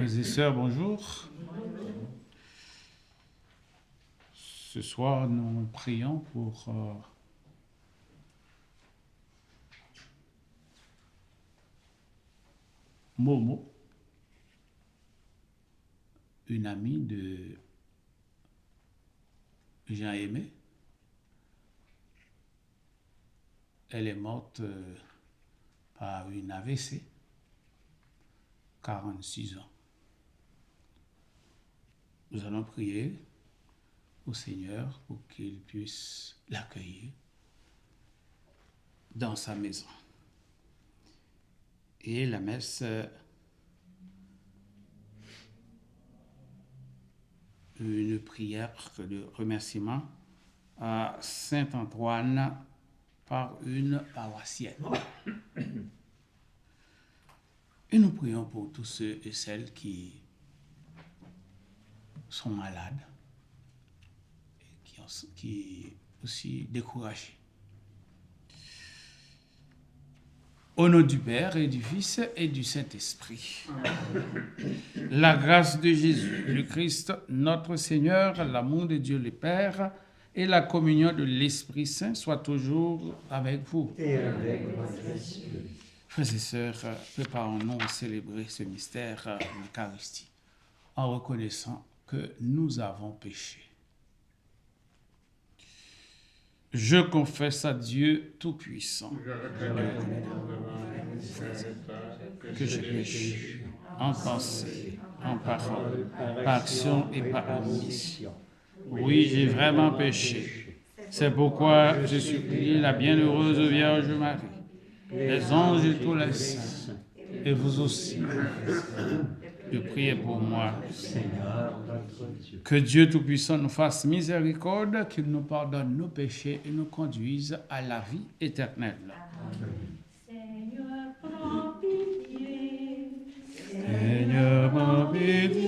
Frères et sœurs, bonjour. Ce soir, nous prions pour Momo, une amie de Jean-Aimé. Elle est morte par une AVC, 46 ans. Nous allons prier au Seigneur pour qu'il puisse l'accueillir dans sa maison. Et la messe une prière de remerciement à Saint-Antoine par une paroissienne. Et nous prions pour tous ceux et celles qui sont malades et qui aussi découragés. Au nom du Père et du Fils et du Saint-Esprit. La grâce de Jésus, le Christ, notre Seigneur, l'amour de Dieu le Père et la communion de l'Esprit Saint soient toujours avec vous. Et avec votre esprit. Frères et sœurs, préparons-nous à célébrer ce mystère de l'Eucharistie en reconnaissant que nous avons péché. Je confesse à Dieu Tout-Puissant que j'ai péché en pensée, en parole, par action et par omission. Oui, j'ai vraiment péché. C'est pourquoi je supplie la bienheureuse Vierge Marie, les anges et tous les saints, et vous aussi, de prier pour moi. Seigneur notre Dieu. Que Dieu Tout-Puissant nous fasse miséricorde, qu'il nous pardonne nos péchés et nous conduise à la vie éternelle. Seigneur, prends pitié. Seigneur, prends pitié,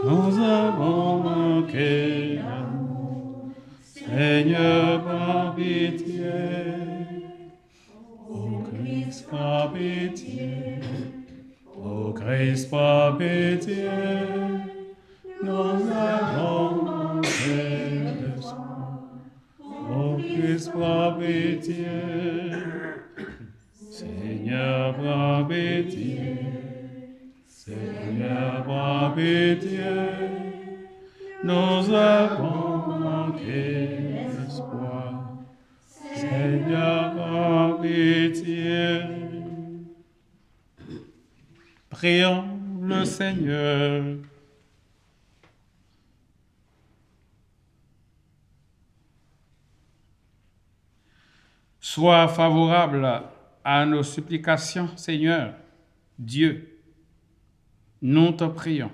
nous avons manqué d'amour. Seigneur, prends pitié, ô Christ, prends pitié, ô Christ, prends pitié, nous avons manqué d'espoir. Ô Christ, prends pitié, Seigneur, prends pitié, Seigneur, prends pitié, nous avons manqué d'espoir. Seigneur, prends pitié. Prions le Seigneur. Sois favorable à nos supplications, Seigneur, Dieu. Nous te prions.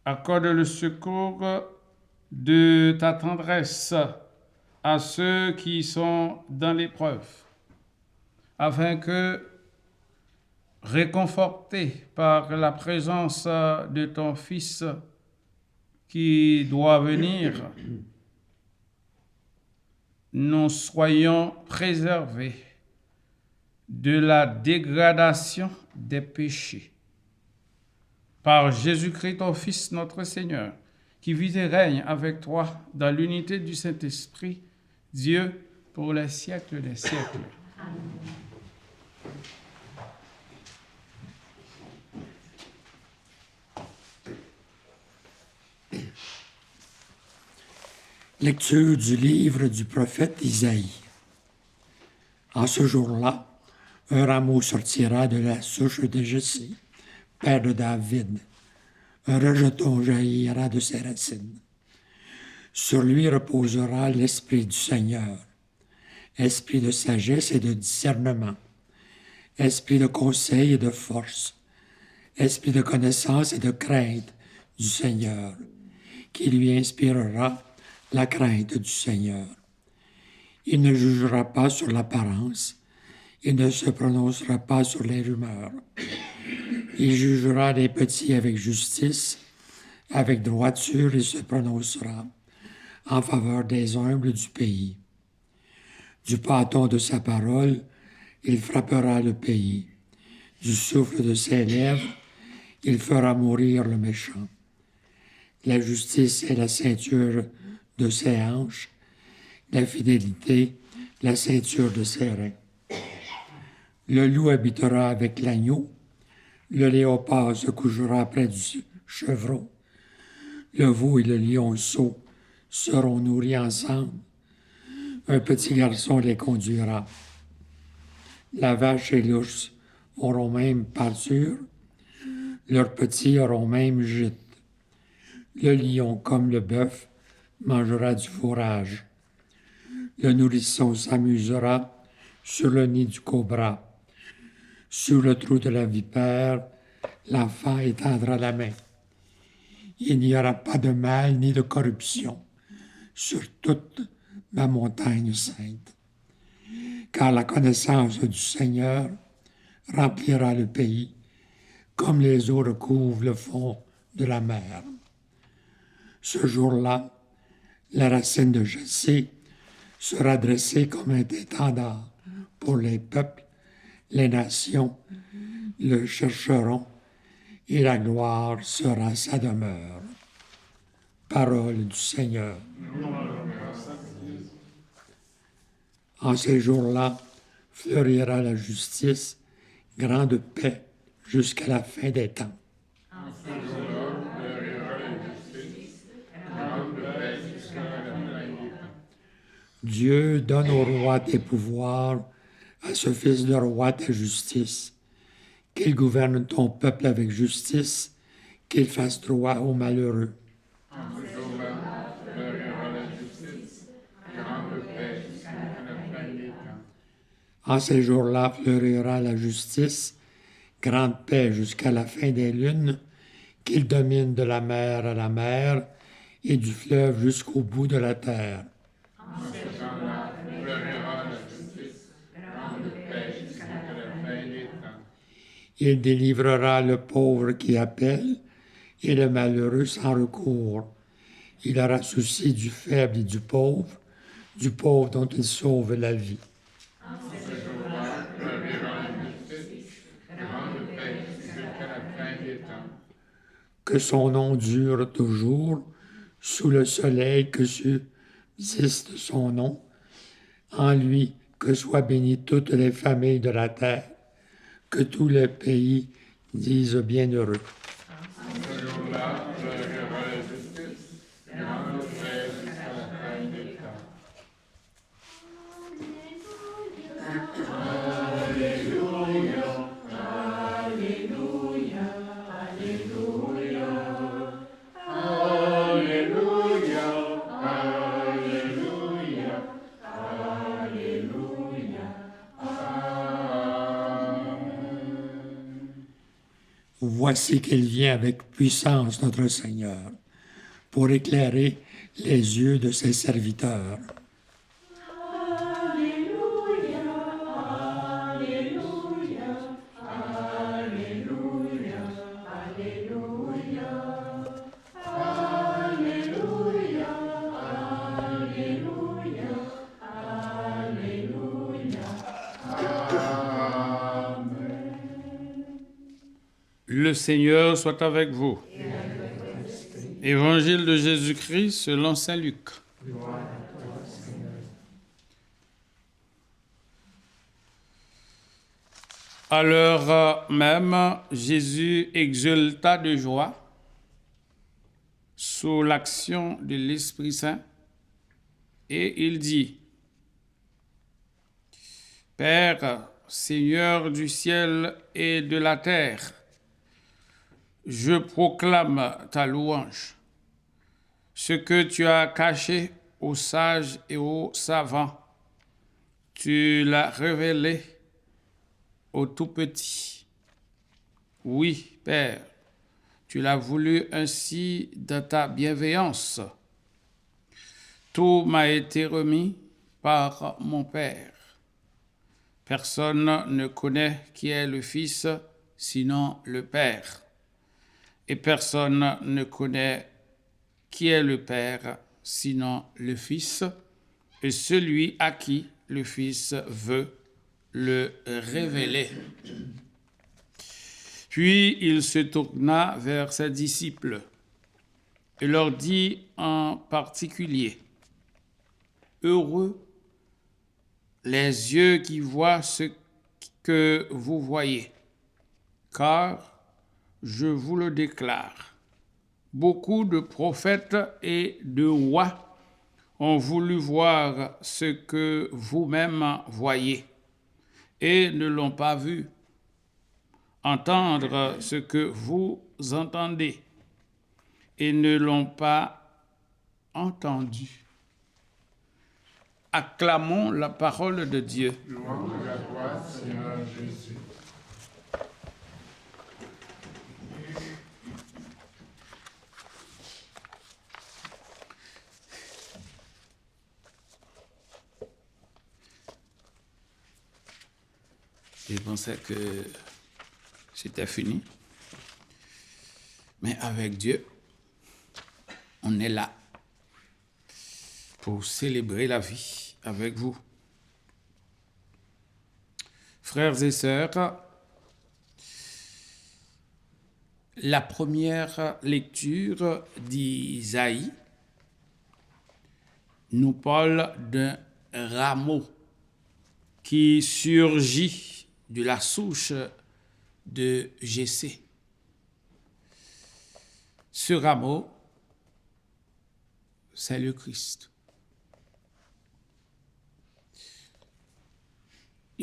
Accorde le secours de ta tendresse à ceux qui sont dans l'épreuve, afin que, réconfortés par la présence de ton Fils qui doit venir, nous soyons préservés de la dégradation des péchés. Par Jésus-Christ, ton Fils, notre Seigneur, qui vit et règne avec toi dans l'unité du Saint-Esprit, Dieu, pour les siècles des siècles. Lecture du livre du prophète Isaïe. En ce jour-là, un rameau sortira de la souche de Jessé, père de David. Un rejeton jaillira de ses racines. Sur lui reposera l'esprit du Seigneur, esprit de sagesse et de discernement, esprit de conseil et de force, esprit de connaissance et de crainte du Seigneur, qui lui inspirera la crainte du Seigneur. Il ne jugera pas sur l'apparence, il ne se prononcera pas sur les rumeurs. Il jugera les petits avec justice, avec droiture il se prononcera en faveur des humbles du pays. Du bâton de sa parole, il frappera le pays. Du souffle de ses lèvres, Il fera mourir le méchant. La justice est la ceinture de ses hanches, la fidélité, la ceinture de ses reins. Le loup habitera avec l'agneau, le léopard se couchera près du chevreau, le veau et le lionceau seront nourris ensemble, un petit garçon les conduira. La vache et l'ours auront même pâture, leurs petits auront même gîte. Le lion, comme le bœuf, mangera du fourrage. Le nourrisson s'amusera sur le nid du cobra. Sur le trou de la vipère, l'enfant étendra la main. Il n'y aura pas de mal ni de corruption sur toute ma montagne sainte. Car la connaissance du Seigneur remplira le pays, comme les eaux recouvrent le fond de la mer. Ce jour-là, la racine de Jessé sera dressée comme un étendard pour les peuples, les nations le chercheront et la gloire sera sa demeure. Parole du Seigneur. En ces jours-là, fleurira la justice, grande paix jusqu'à la fin des temps. Dieu donne au roi tes pouvoirs, à ce fils de roi ta justice, qu'il gouverne ton peuple avec justice, qu'il fasse droit aux malheureux. En ces jours-là fleurira la justice, grande paix jusqu'à la fin des lunes, qu'il domine de la mer à la mer et du fleuve jusqu'au bout de la terre. Il délivrera le pauvre qui appelle et le malheureux sans recours. Il aura souci du faible et du pauvre dont il sauve la vie. Que son nom dure toujours, sous le soleil que subsiste son nom. En lui que soient bénies toutes les familles de la terre, que tous les pays disent bienheureux. Voici qu'il vient avec puissance, notre Seigneur, pour éclairer les yeux de ses serviteurs. Le Seigneur soit avec vous. Évangile de Jésus-Christ selon saint Luc. À l'heure même, Jésus exulta de joie sous l'action de l'Esprit Saint et il dit: Père, Seigneur du ciel et de la terre, je proclame ta louange. Ce que tu as caché aux sages et aux savants, tu l'as révélé aux tout-petits. Oui, Père, tu l'as voulu ainsi de ta bienveillance. Tout m'a été remis par mon Père. Personne ne connaît qui est le Fils, sinon le Père. Et personne ne connaît qui est le Père, sinon le Fils, et celui à qui le Fils veut le révéler. Puis il se tourna vers ses disciples et leur dit en particulier, « Heureux les yeux qui voient ce que vous voyez, car je vous le déclare, beaucoup de prophètes et de rois ont voulu voir ce que vous-même voyez et ne l'ont pas vu, entendre ce que vous entendez et ne l'ont pas entendu. » Acclamons la parole de Dieu. Louange à toi, Seigneur Jésus. Je pensais que c'était fini. Mais avec Dieu, on est là pour célébrer la vie avec vous. Frères et sœurs, la première lecture d'Isaïe nous parle d'un rameau qui surgit de la souche de Jessé. Ce rameau, c'est le Christ.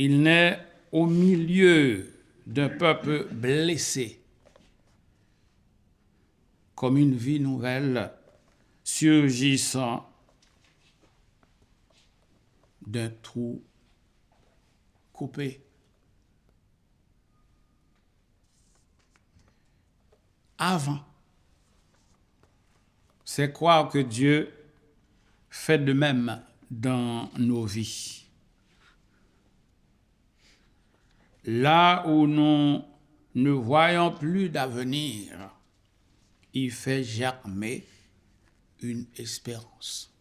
Il naît au milieu d'un peuple blessé, comme une vie nouvelle surgissant d'un trou coupé. Avant, c'est croire que Dieu fait de même dans nos vies. Là où nous ne voyons plus d'avenir, il fait germer une espérance.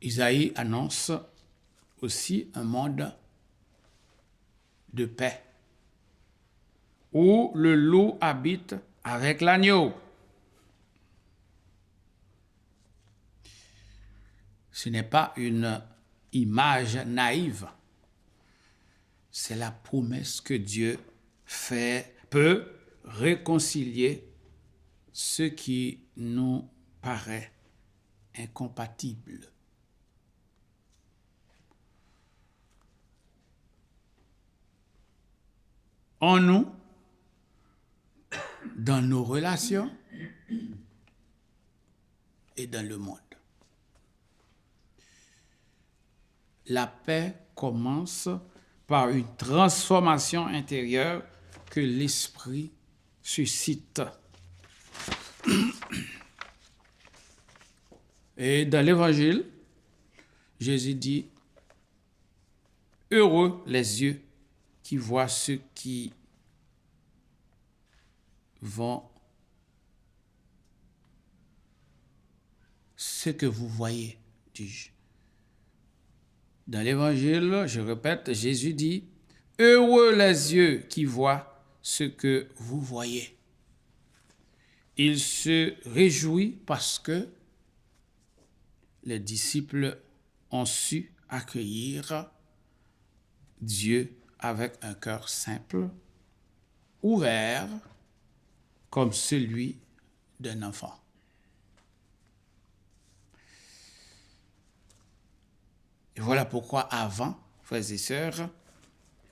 Isaïe annonce aussi un monde de paix, où le loup habite avec l'agneau. Ce n'est pas une image naïve, c'est la promesse que Dieu peut réconcilier ce qui nous paraît incompatible. En nous, dans nos relations et dans le monde. La paix commence par une transformation intérieure que l'Esprit suscite. Et dans l'Évangile, Jésus dit, « Heureux les yeux qui voient ceux qui vont, ce que vous voyez, dis-je. » Dans l'Évangile, je répète, Jésus dit, « Heureux les yeux qui voient ce que vous voyez. » Il se réjouit parce que les disciples ont su accueillir Dieu avec un cœur simple, ouvert, comme celui d'un enfant. Et voilà pourquoi avant, frères et sœurs,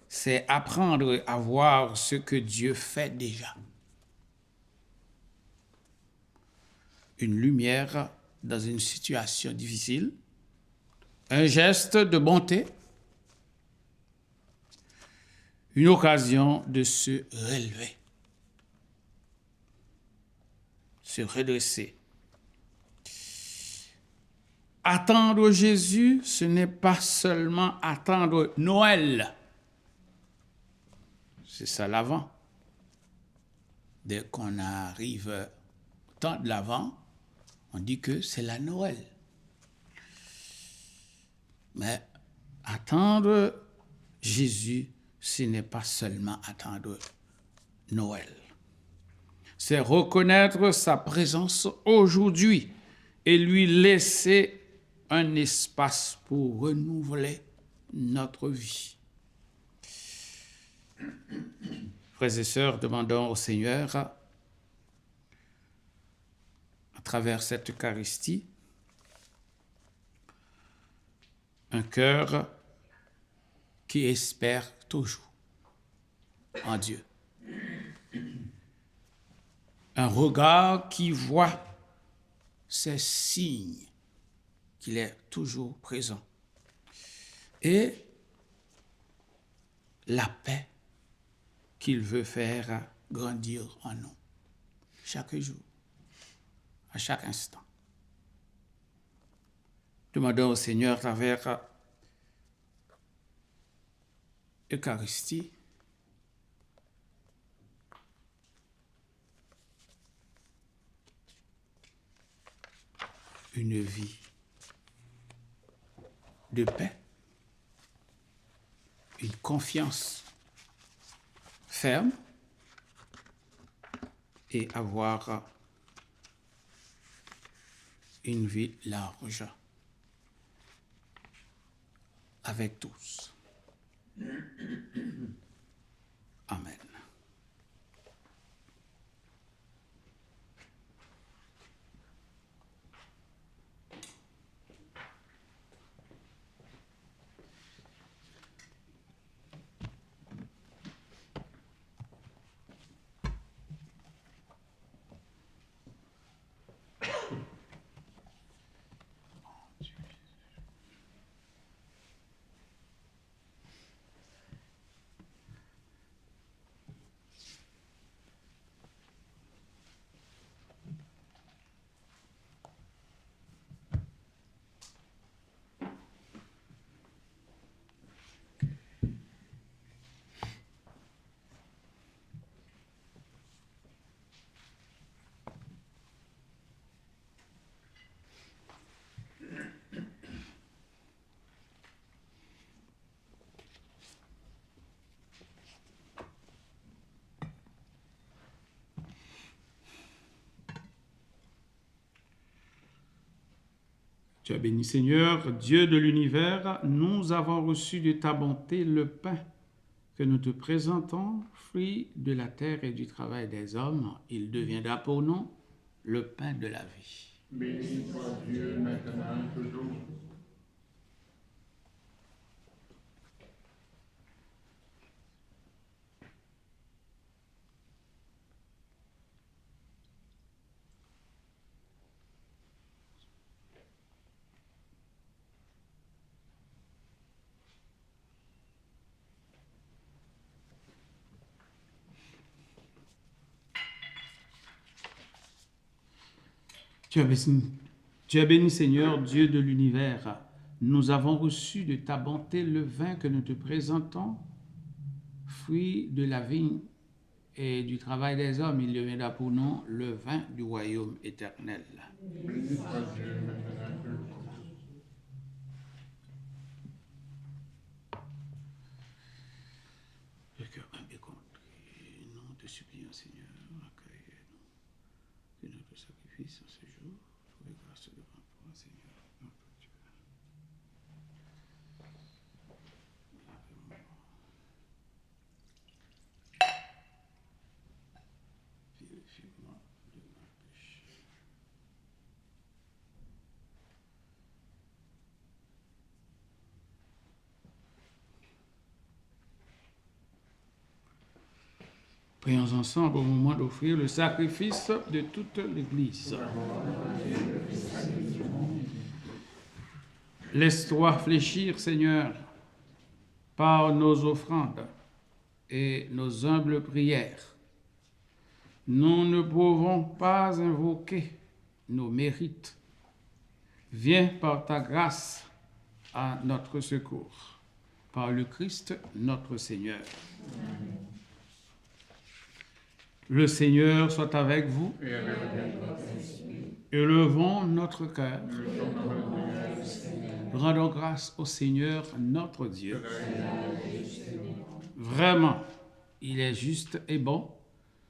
c'est apprendre à voir ce que Dieu fait déjà. Une lumière dans une situation difficile, un geste de bonté, une occasion de se relever, se redresser. Attendre Jésus, ce n'est pas seulement attendre Noël. C'est ça l'avant. dès qu'on arrive au temps de l'Avent, on dit que c'est la Noël. Mais attendre Jésus, ce n'est pas seulement attendre Noël. C'est reconnaître sa présence aujourd'hui et lui laisser un espace pour renouveler notre vie. Frères et sœurs, demandons au Seigneur, à travers cette Eucharistie, un cœur qui espère toujours en Dieu. Un regard qui voit ces signes qu'il est toujours présent. Et la paix qu'il veut faire grandir en nous, chaque jour, à chaque instant. Demandons au Seigneur à travers l'Eucharistie une vie de paix, une confiance ferme et avoir une vie large avec tous. Amen. Tu as béni, Seigneur, Dieu de l'univers, nous avons reçu de ta bonté le pain que nous te présentons, fruit de la terre et du travail des hommes. Il deviendra pour nous le pain de la vie. Béni soit Dieu maintenant et toujours. Tu as béni, Seigneur, Dieu de l'univers. Nous avons reçu de ta bonté le vin que nous te présentons, fruit de la vigne et du travail des hommes. Il deviendra pour nous le vin du royaume éternel. Béni soit Dieu maintenant et toujours. Le cœur humble et contrit, nous te supplions, Seigneur, accueille-nous de notre sacrifice en ce jour. Trouver grâce devant toi, Seigneur, notre Dieu. Purifie-moi de ma péché. Prions ensemble au moment d'offrir le sacrifice de toute l'Église. Laisse-toi fléchir, Seigneur, par nos offrandes et nos humbles prières. Nous ne pouvons pas invoquer nos mérites. Viens par ta grâce à notre secours. Par le Christ, notre Seigneur. Amen. Le Seigneur soit avec vous. et avec votre esprit. Élevons notre cœur. Nous sommes le Seigneur. Rendons grâce au Seigneur notre Dieu. Vraiment, il est juste et bon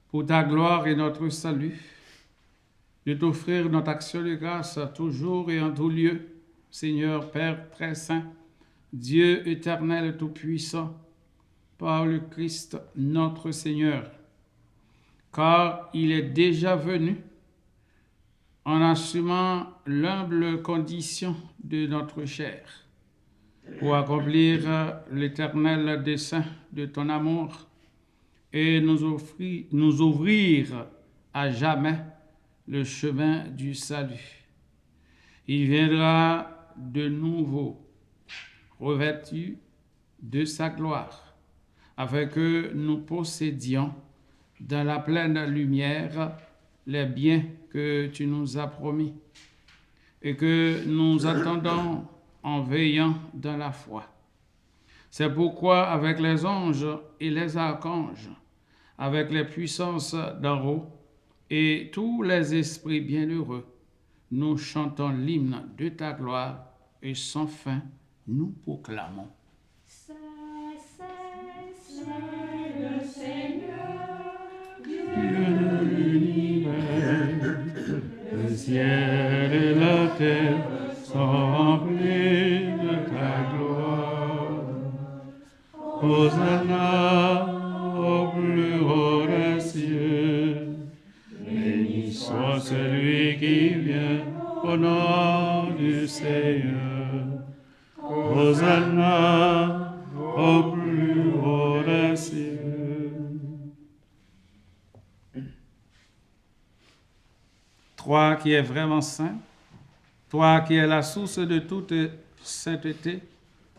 pour ta gloire et notre salut de t'offrir notre action de grâce toujours et en tout lieu, Seigneur Père très saint, Dieu éternel et tout-puissant, par le Christ notre Seigneur, car il est déjà venu en assumant l'humble condition de notre chair, pour accomplir l'éternel dessein de ton amour et nous ouvrir à jamais le chemin du salut. Il viendra de nouveau, revêtu de sa gloire, afin que nous possédions dans la pleine lumière les biens que tu nous as promis et que nous attendons en veillant dans la foi. C'est pourquoi avec les anges et les archanges, avec les puissances d'en haut et tous les esprits bienheureux, nous chantons l'hymne de ta gloire et sans fin nous proclamons. C'est le Seigneur, Dieu de l'univers, le ciel et la terre sont remplis de ta gloire. Hosanna au plus haut des cieux, béni soit celui qui vient au nom du Seigneur. Hosanna au plus haut des cieux. Toi qui es vraiment saint, toi qui es la source de toute sainteté,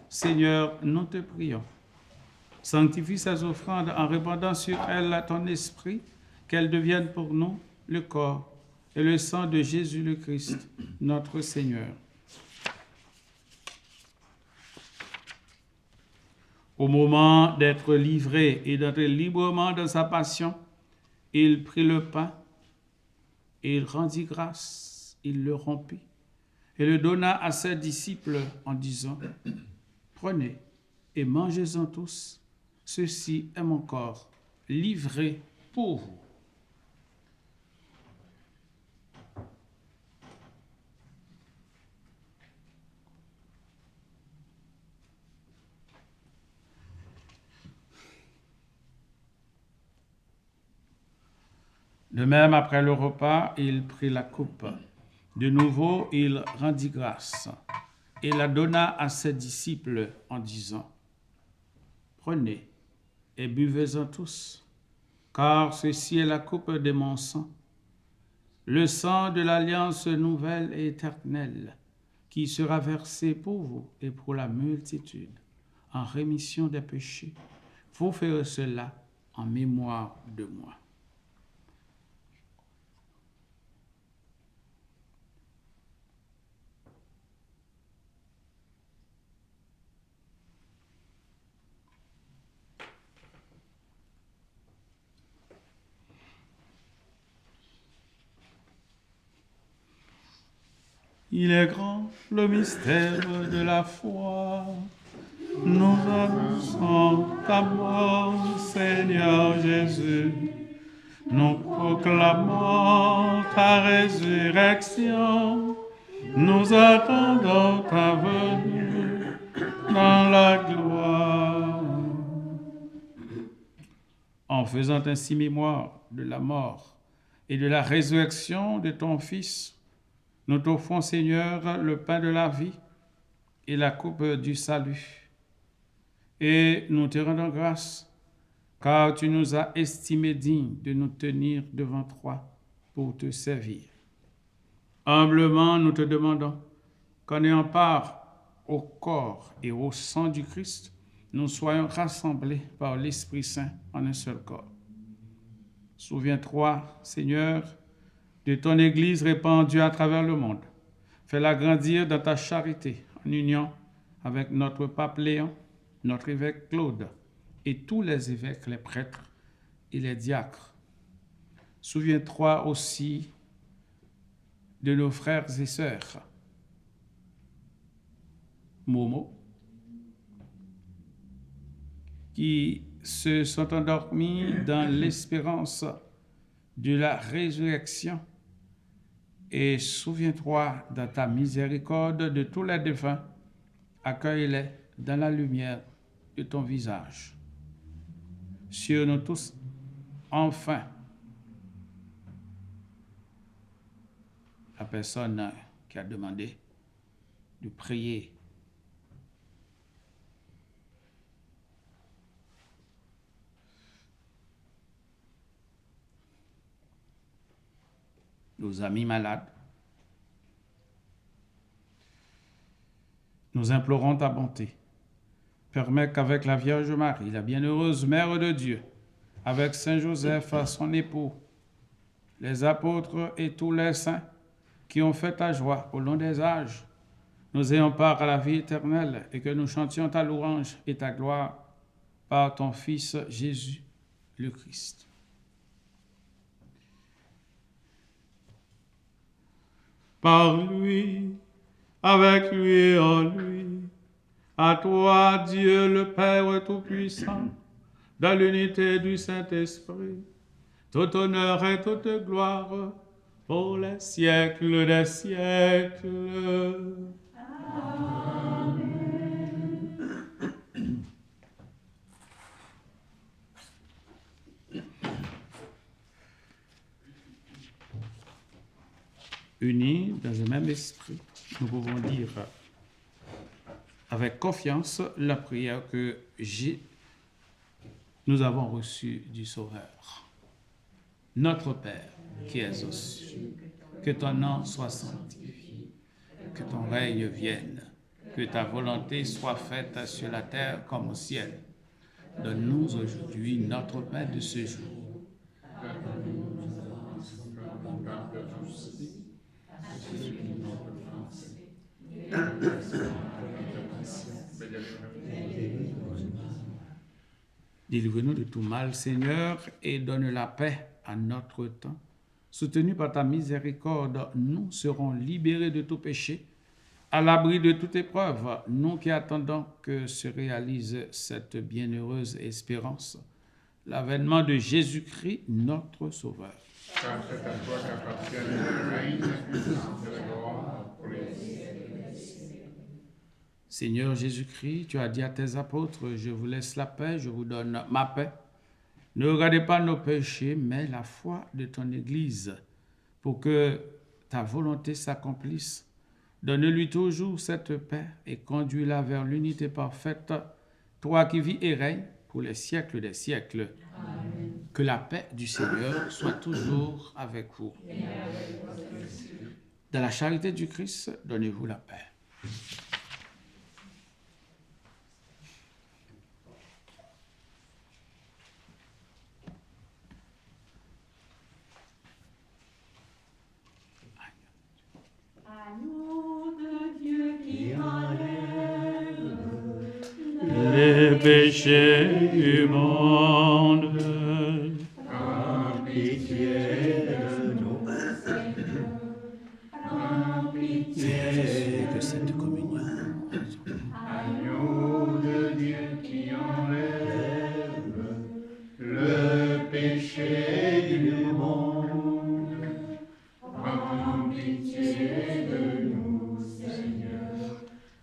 Seigneur, nous te prions. Sanctifie ces offrandes en répandant sur elles ton esprit, qu'elles deviennent pour nous le corps et le sang de Jésus le Christ, notre Seigneur. Au moment d'être livré et d'être librement dans sa passion, il prit le pain et il rendit grâce, il le rompit et le donna à ses disciples en disant, « Prenez et mangez-en tous, ceci est mon corps, livré pour vous. » De même, après le repas, il prit la coupe. De nouveau, il rendit grâce et la donna à ses disciples en disant, « Prenez et buvez-en tous, car ceci est la coupe de mon sang, le sang de l'alliance nouvelle et éternelle, qui sera versé pour vous et pour la multitude, en rémission des péchés. Vous ferez cela en mémoire de moi. » Il est grand le mystère de la foi. Nous annonçons ta mort, Seigneur Jésus. Nous proclamons ta résurrection. Nous attendons ta venue dans la gloire. En faisant ainsi mémoire de la mort et de la résurrection de ton Fils, nous t'offrons, Seigneur, le pain de la vie et la coupe du salut. Et nous te rendons grâce, car tu nous as estimés dignes de nous tenir devant toi pour te servir. Humblement, nous te demandons qu'en ayant part au corps et au sang du Christ, nous soyons rassemblés par l'Esprit Saint en un seul corps. Souviens-toi, Seigneur, de ton Église répandue à travers le monde. Fais-la grandir dans ta charité, en union avec notre pape Léon, notre évêque Claude, et tous les évêques, les prêtres et les diacres. Souviens-toi aussi de nos frères et sœurs. Momo, qui se sont endormis dans l'espérance de la résurrection. Et souviens-toi dans ta miséricorde de tous les défunts. Accueille-les dans la lumière de ton visage. Sur nous tous, enfin, la personne qui a demandé de prier. Nos amis malades. Nous implorons ta bonté. Permets qu'avec la Vierge Marie, la bienheureuse Mère de Dieu, avec Saint Joseph, son époux, les apôtres et tous les saints qui ont fait ta joie au long des âges, nous ayons part à la vie éternelle et que nous chantions ta louange et ta gloire par ton Fils Jésus le Christ. Par lui, avec lui et en lui, à toi, Dieu le Père Tout-Puissant, dans l'unité du Saint-Esprit, tout honneur et toute gloire pour les siècles des siècles. Unis dans un même esprit, nous pouvons dire avec confiance la prière que nous avons reçue du Sauveur. Notre Père, qui es aux cieux, que ton nom soit sanctifié, que ton règne vienne, que ta volonté soit faite sur la terre comme au ciel. Donne-nous aujourd'hui notre pain de ce jour. Délivre-nous de tout mal, Seigneur, et donne la paix à notre temps. Soutenus par ta miséricorde, nous serons libérés de tout péché, à l'abri de toute épreuve, nous qui attendons que se réalise cette bienheureuse espérance, l'avènement de Jésus-Christ, notre Sauveur. Car c'est à toi qu'appartiennent le règne, la puissance et la gloire pour les siècles. Seigneur Jésus-Christ, tu as dit à tes apôtres, je vous laisse la paix, je vous donne ma paix. Ne regardez pas nos péchés, mais la foi de ton Église, pour que ta volonté s'accomplisse. Donne-lui toujours cette paix et conduis-la vers l'unité parfaite, toi qui vis et règnes pour les siècles des siècles. Amen. Que la paix du Seigneur soit toujours avec vous. Dans la charité du Christ, donnez-vous la paix. Les péchés du monde. Prends pitié de nous, Seigneur. Prends pitié de cette communion. Agneau de Dieu qui enlève le péché du monde. Prends pitié de nous, Seigneur.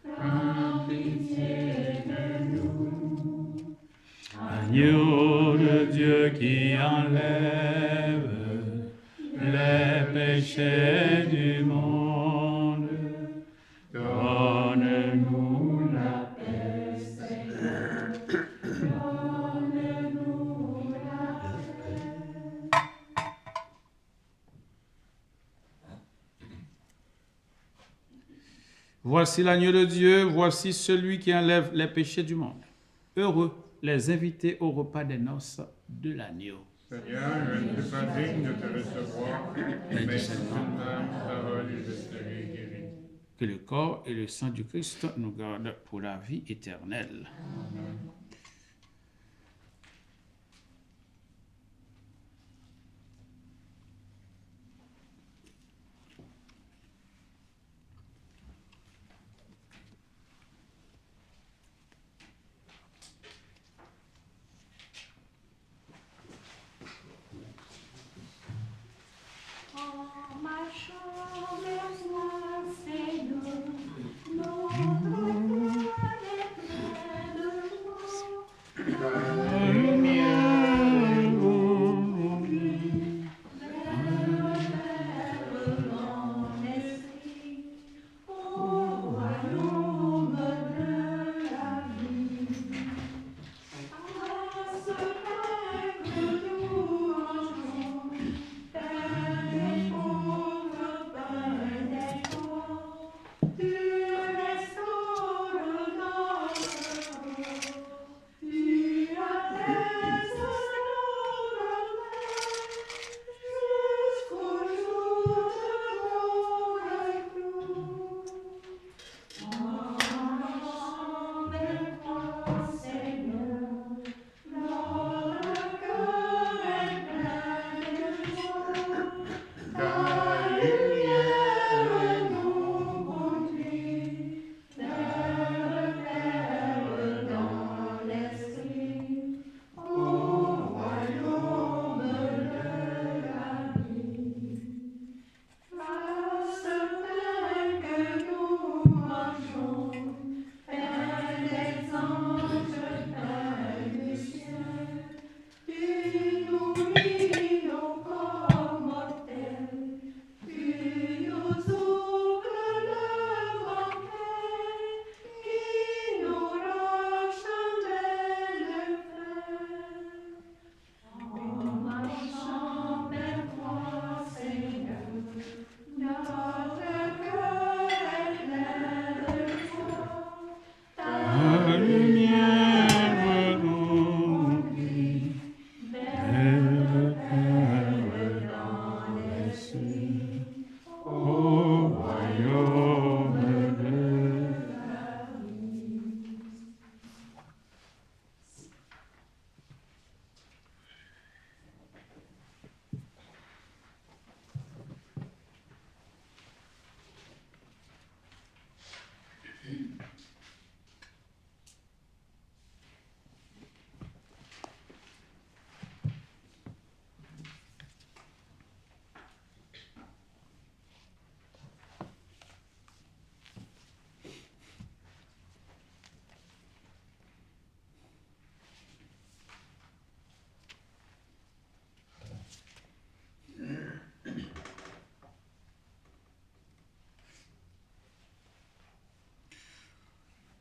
Prends pitié de nous. Agneau de Dieu qui enlève les péchés du monde, donne-nous la paix, Seigneur. Donne-nous la paix. Voici l'agneau de Dieu, voici celui qui enlève les péchés du monde. Heureux les invités au repas des noces de l'agneau. Seigneur, je ne suis pas digne de te recevoir, mais seulement une parole et je serai guéri. Que le corps et le sang du Christ nous gardent pour la vie éternelle. Amen.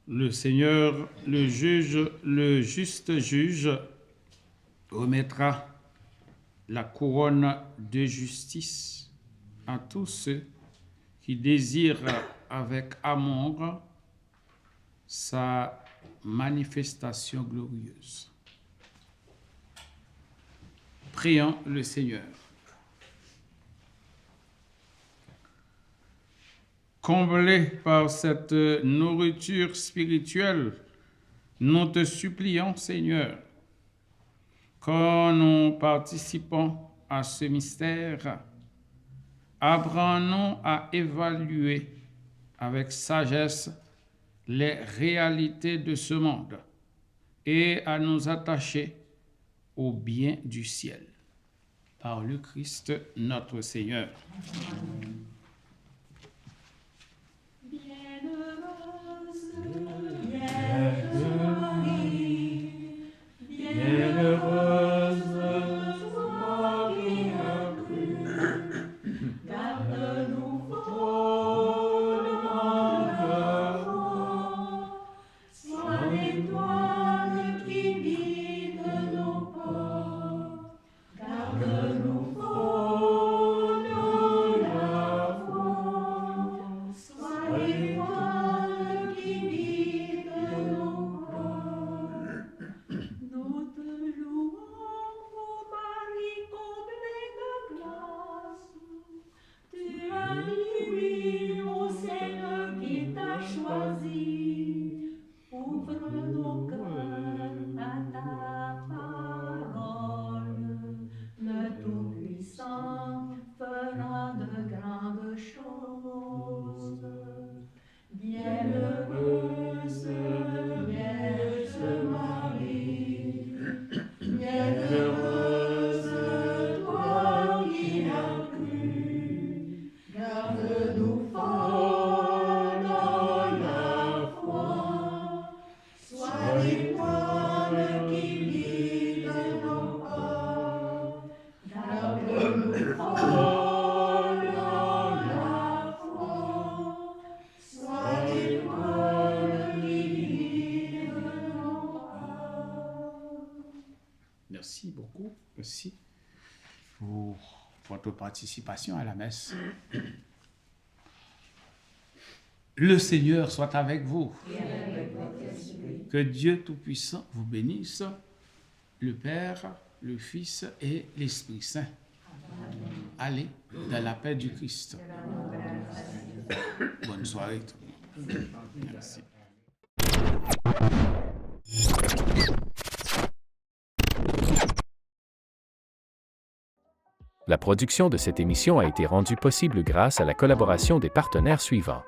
Le Seigneur, le juste juge, remettra la couronne de justice à tous ceux qui désirent avec amour sa manifestation glorieuse. Prions le Seigneur. Comblés par cette nourriture spirituelle, nous te supplions, Seigneur, quand nous participons à ce mystère, apprends-nous à évaluer avec sagesse les réalités de ce monde et à nous attacher au bien du ciel. Par le Christ notre Seigneur. Merci beaucoup aussi pour votre participation à la messe. Le Seigneur soit avec vous. Que Dieu Tout-Puissant vous bénisse, le Père, le Fils et l'Esprit Saint. Allez dans la paix du Christ. Bonne soirée tout le monde. Merci. La production de cette émission a été rendue possible grâce à la collaboration des partenaires suivants.